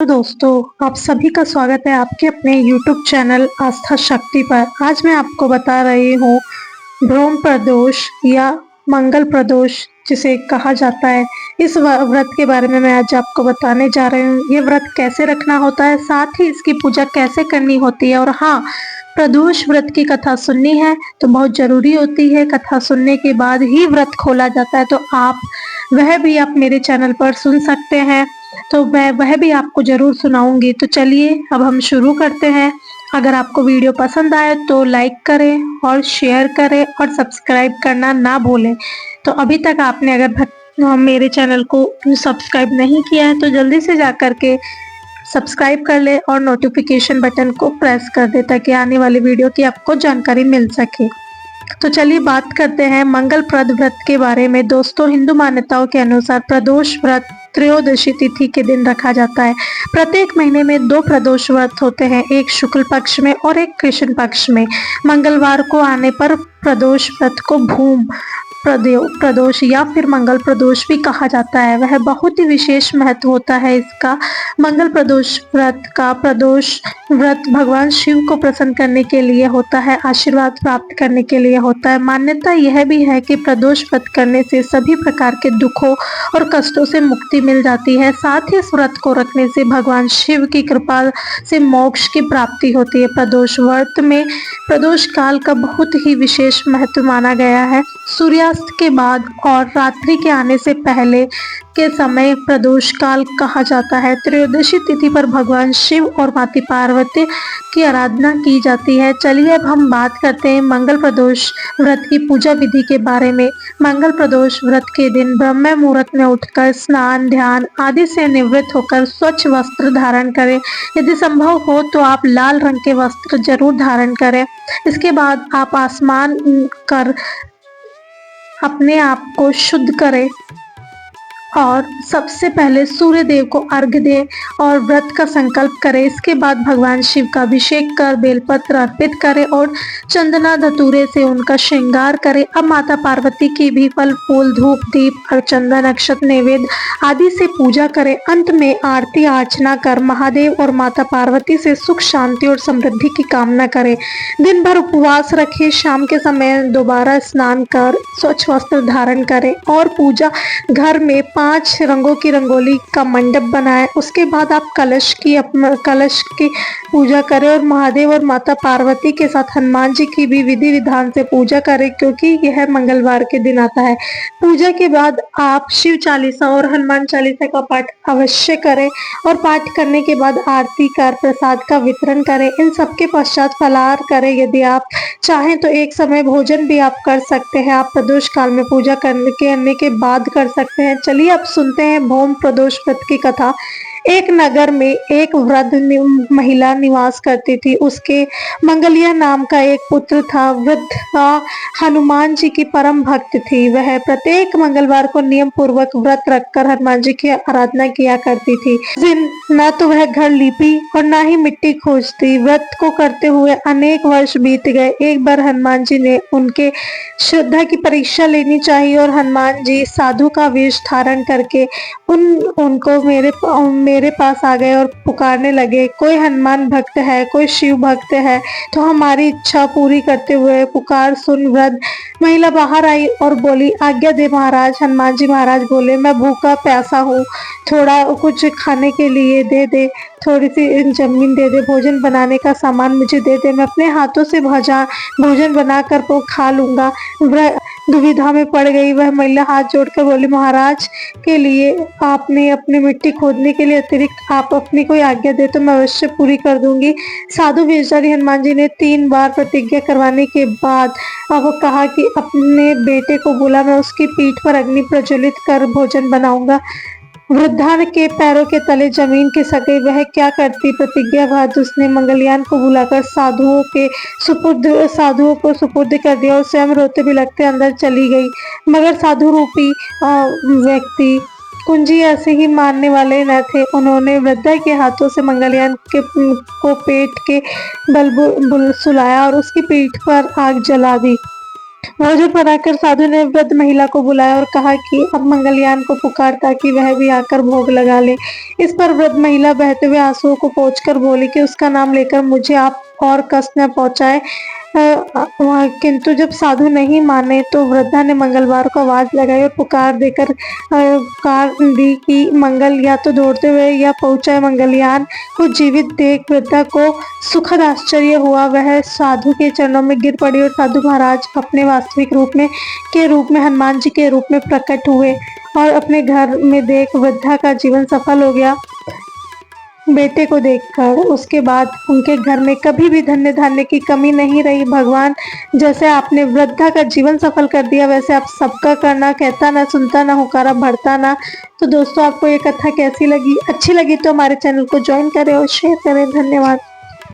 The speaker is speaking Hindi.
तो दोस्तों, आप सभी का स्वागत है आपके अपने YouTube चैनल आस्था शक्ति पर। आज मैं आपको बता रही हूँ भ्रूण प्रदोष या मंगल प्रदोष जिसे कहा जाता है। इस व्रत के बारे में मैं आज आपको बताने जा रही हूँ। ये व्रत कैसे रखना होता है, साथ ही इसकी पूजा कैसे करनी होती है। और हाँ, प्रदोष व्रत की कथा सुननी है तो बहुत जरूरी होती है। कथा सुनने के बाद ही व्रत खोला जाता है, तो वह भी आप मेरे चैनल पर सुन सकते हैं। तो मैं वह भी आपको जरूर सुनाऊंगी। तो चलिए अब हम शुरू करते हैं। अगर आपको वीडियो पसंद आए तो लाइक करें और शेयर करें और सब्सक्राइब करना ना भूलें। तो अभी तक आपने अगर मेरे चैनल को सब्सक्राइब नहीं किया है तो जल्दी से जा करके सब्सक्राइब कर ले और नोटिफिकेशन बटन को प्रेस कर दे ताकि आने वाली वीडियो की आपको जानकारी मिल सके। तो चलिए बात करते हैं मंगल प्रद व्रत के बारे में। दोस्तों, हिंदू मान्यताओं के अनुसार प्रदोष व्रत त्रयोदशी तिथि के दिन रखा जाता है। प्रत्येक महीने में 2 प्रदोष व्रत होते हैं, एक शुक्ल पक्ष में और एक कृष्ण पक्ष में। मंगलवार को आने पर प्रदोष व्रत को भूम प्रदोष या फिर मंगल प्रदोष भी कहा जाता है। वह बहुत ही विशेष महत्व होता है इसका। मंगल प्रदोष व्रत का प्रदोष व्रत भगवान शिव को प्रसन्न करने के लिए होता है, आशीर्वाद प्राप्त करने के लिए होता है। मान्यता यह भी है कि प्रदोष व्रत करने से सभी प्रकार के दुखों और कष्टों से मुक्ति मिल जाती है। साथ ही इस व्रत को रखने से भगवान शिव की कृपा से मोक्ष की प्राप्ति होती है। प्रदोष व्रत में प्रदोष काल का बहुत ही विशेष महत्व माना गया है। सूर्यास्त के बाद और रात्रि के आने से पहले के समय प्रदोष काल कहा जाता है। त्रयोदशी तिथि पर भगवान शिव और माता पार्वती की आराधना की जाती है। चलिए अब हम बात करते हैं मंगल प्रदोष व्रत की पूजा विधि के बारे में। मंगल प्रदोष व्रत के दिन ब्रह्म मुहूर्त में उठकर स्नान ध्यान आदि से निवृत्त होकर स्वच्छ वस्त्र धारण करें। यदि संभव हो तो आप लाल रंग के वस्त्र जरूर धारण करें। इसके बाद आप स्नान कर अपने आप को शुद्ध करें और सबसे पहले सूर्य देव को अर्घ्य दें और व्रत का संकल्प करें। इसके बाद भगवान शिव का अभिषेक कर बेलपत्र अर्पित करें और चंदना धतूरे से उनका श्रृंगार करें। अब माता पार्वती की भी फल फूल धूप दीप और चंदन अक्षत नैवेद्य आदि से पूजा करें। अंत में आरती अर्चना कर महादेव और माता पार्वती से सुख शांति और समृद्धि की कामना करें। दिन भर उपवास रखें। शाम के समय दोबारा स्नान कर स्वच्छ वस्त्र धारण करें और पूजा घर में 5 रंगों की रंगोली का मंडप बनाएं। उसके बाद आप कलश की पूजा करें और महादेव और माता पार्वती के साथ हनुमान जी की भी विधि विधान से पूजा करें, क्योंकि यह मंगलवार के दिन आता है। पूजा के बाद आप शिव चालीसा और हनुमान चालीसा का पाठ अवश्य करें और पाठ करने के बाद आरती कर प्रसाद का वितरण करें। इन सबके पश्चात फलाहार करें। यदि आप चाहें तो एक समय भोजन भी आप कर सकते हैं। आप प्रदोष काल में पूजा करने के बाद कर सकते हैं। चलिए अब सुनते हैं भूम प्रदोष व्रत की कथा। एक नगर में एक वृद्ध महिला निवास करती थी। उसके मंगलिया नाम का एक पुत्र था। वृद्धा हनुमान जी की परम भक्त थी। वह प्रत्येक मंगलवार को नियम पूर्वक व्रत रखकर हनुमान जी की आराधना किया करती थी। उस दिन न तो वह घर लीपी और न ही मिट्टी खोजती। व्रत को करते हुए अनेक वर्ष बीत गए। एक बार हनुमान जी ने उनके श्रद्धा की परीक्षा लेनी चाहिए और हनुमान जी साधु का वेश धारण करके उनको मेरे पास आ गए और पुकारने लगे, कोई हनुमान भक्त है, कोई शिव भक्त है तो हमारी इच्छा पूरी करते हुए पुकार सुन। वृद्ध महिला बाहर आई और बोली, आज्ञा दे महाराज। हनुमान जी महाराज बोले, मैं भूखा प्यासा हूँ, थोड़ा कुछ खाने के लिए दे दे, थोड़ी सी जमीन दे दे, भोजन बनाने का सामान मुझे दे दे, मैं अपने हाथों से भोजन बनाकर वो खा लूंगा। वह दुविधा में पड़ गई। वह महिला हाथ जोड़कर बोली, महाराज के लिए आपने अपनी मिट्टी खोदने के लिए अतिरिक्त आप अपनी कोई आज्ञा दे तो मैं अवश्य पूरी कर दूंगी। साधु वेशधारी हनुमान जी ने 3 बार प्रतिज्ञा करवाने के बाद अब कहा कि अपने बेटे को बुला, मैं उसकी पीठ पर अग्नि प्रज्वलित कर भोजन बनाऊंगा। वृद्धा के पैरों के तले जमीन खिसक गई। वह क्या करती। प्रतिज्ञा बाद उसने मंगलयान को बुलाकर साधुओं को सुपुर्द कर दिया और स्वयं रोते बिलखते अंदर चली गई। मगर साधु रूपी व्यक्ति कुंजी ऐसे ही मानने वाले न थे। उन्होंने वृद्धा के हाथों से मंगलयान को पेट के बल सुलाया और उसकी पीठ पर आग जला दी। रोजे पर आकर साधु ने वृद्ध महिला को बुलाया और कहा कि अब मंगलयान को पुकार ताकि वह भी आकर भोग लगा ले। इस पर वृद्ध महिला बहते हुए आंसुओं को पोंछकर बोली कि उसका नाम लेकर मुझे आप और कष्ट न पहुंचाए। किंतु जब साधु नहीं माने तो वृद्धा ने मंगलवार को आवाज लगाई और पुकार दी कि मंगल या तो दौड़ते हुए या पहुंचा है। मंगलयान को जीवित देख वृद्धा को सुखद आश्चर्य हुआ। वह साधु के चरणों में गिर पड़ी और साधु महाराज अपने वास्तविक रूप में हनुमान जी के रूप में प्रकट हुए और अपने घर में देख वृद्धा का जीवन सफल हो गया। बेटे को देखकर उसके बाद उनके घर में कभी भी धन्य धान्य की कमी नहीं रही। भगवान, जैसे आपने वृद्धा का जीवन सफल कर दिया वैसे आप सबका करना, कहता ना सुनता ना हुकारा भरता ना। तो दोस्तों, आपको ये कथा कैसी लगी? अच्छी लगी तो हमारे चैनल को ज्वाइन करें और शेयर करें। धन्यवाद।